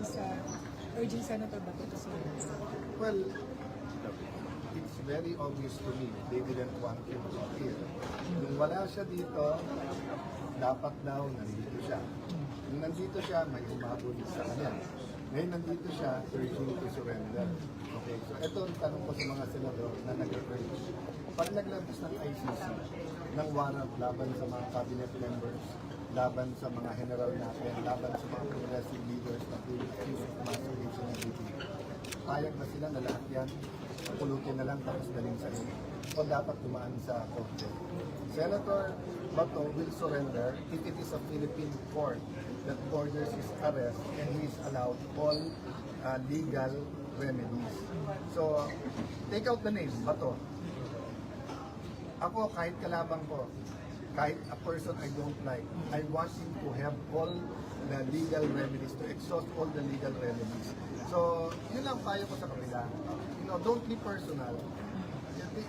sa urging Senator Bato to surrender? Well, it's very obvious to me they didn't want him to appear. Nung wala siya dito, dapat daw nandito siya. Nung nandito siya, may umabot sa kanya. Ngayon nandito siya, urging to surrender. Okay, so ito ang tanong ko sa mga senador na nag-urge. Pag naglabas ng ICC ng warrant laban sa mga cabinet members, laban sa mga general natin, laban sa mga progressive leaders na accused of masturbation and raping, payag ba sila na lahat yan? Pulutin na lang tapos daling sa inyo? O dapat dumaan sa korte? Senator Bato will surrender if it is a Philippine court that orders his arrest and he is allowed all legal remedies. So, take out the name, Bato. Ako, kahit kalabang ko, kahit a person I don't like, I want him to have all the legal remedies, to exhaust all the legal remedies. So, yun lang payo ko sa kabila. You know, don't be personal.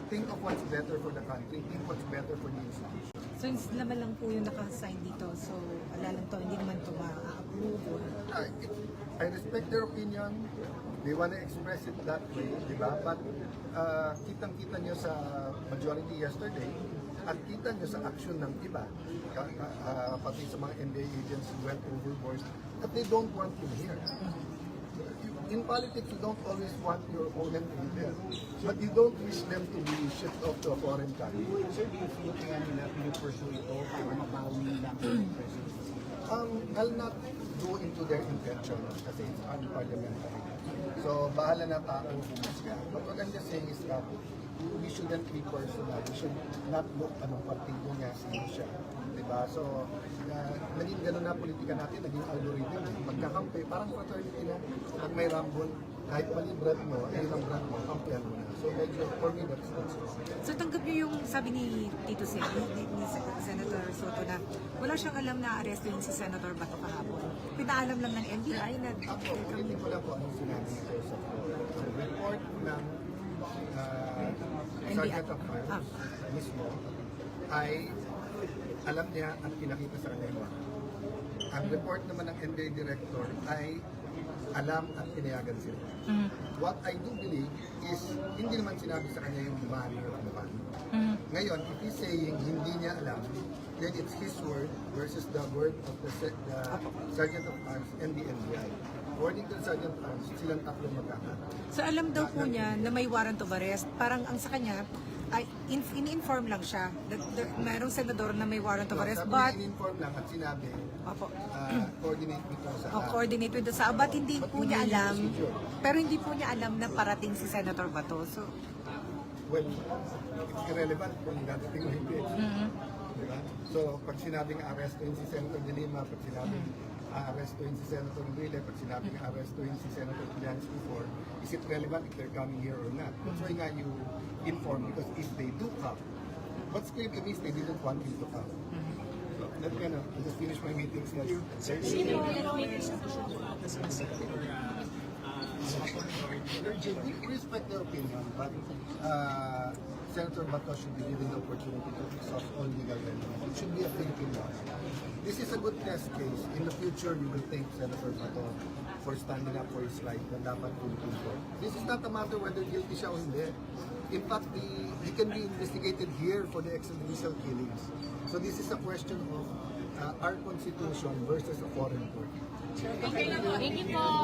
Think of what's better for the country. Think what's better for the institution. So, naman lang po yung naka-sign dito. So, wala lang to, hindi naman to ma-approve. I respect their opinion. They want to express it that way, di ba? But kitang-kita nyo sa majority yesterday at kita nyo sa action ng iba, pati sa mga NBI agents who went overboard, that they don't want you here. In politics, you don't always want your opponent to be there. But you don't wish them to be shipped off to a foreign country. Sir, do you feel kaya nila pinupursue ito para mabawi lang ang presidency? I'll not go into their intention kasi it's unparliamentary. So, bahala na tao humusga. But what I'm just saying is that we shouldn't be personal. We should not look anong partido niya, sino siya. Diba? So, naging gano'n na politika natin, naging algorithm. Magkakampi, parang fraternity na. Pag may rambol, kahit mali brand mo, ayun ang brand mo, kampihan mo na. So, medyo, for me, that's wrong. So, tanggap niyo yung sabi ni Tito Sen, ni Senator Soto na wala siyang alam na arrestuin si Senator Bato kahapon. Pinaalam lang ng NBI na... Ako, ulitin ko lang po anong sinabi nito sa report ng Sergeant of Arms mismo ay alam niya at pinakita sa kanya yung mga. Ang report naman ng NBI Director ay alam at pinayagan sila. What I do believe is hindi naman sinabi sa kanya yung money or ano man. Ngayon, if he's saying hindi niya alam, then it's his word versus the word of the Sergeant of Arms and the NBI. According to the Sergeant of Arms, silang tatlo magkakaroon. So, alam daw po niya na may warrant of arrest. Parang ang sa kanya, ay in-inform lang siya. Mayroong senador na may warrant of arrest, Sabi but... niya, in-inform lang at sinabi, Opo. coordinate with us sa Coordinate with the but hindi po hindi niya yung alam, procedure. pero hindi po niya alam na parating si Senator Bato. So, Well, it's irrelevant kung dadating o hindi. Diba? So, pag sinabing arrestuin si Senator De Lima, pag sinabing arrestuin si Senator Enrile, pag sinabing arrestuin si Senator Trillanes before, is it relevant if they're coming here or not? That's why nga you inform, because if they do come, what's clear to me is they didn't want him to come. So, that's gonna, I'll just finish my meetings. We respect their opinion, but Senator Bato should be given the opportunity to exhaust all legal remedies. It should be a Philippine law. This is a good test case. In the future, you will thank Senator Bato for standing up for his right na dapat Philippine court. This is not a matter whether guilty siya o hindi. In fact, he can be investigated here for the extrajudicial killings. So this is a question of our constitution versus a foreign court. Thank you po.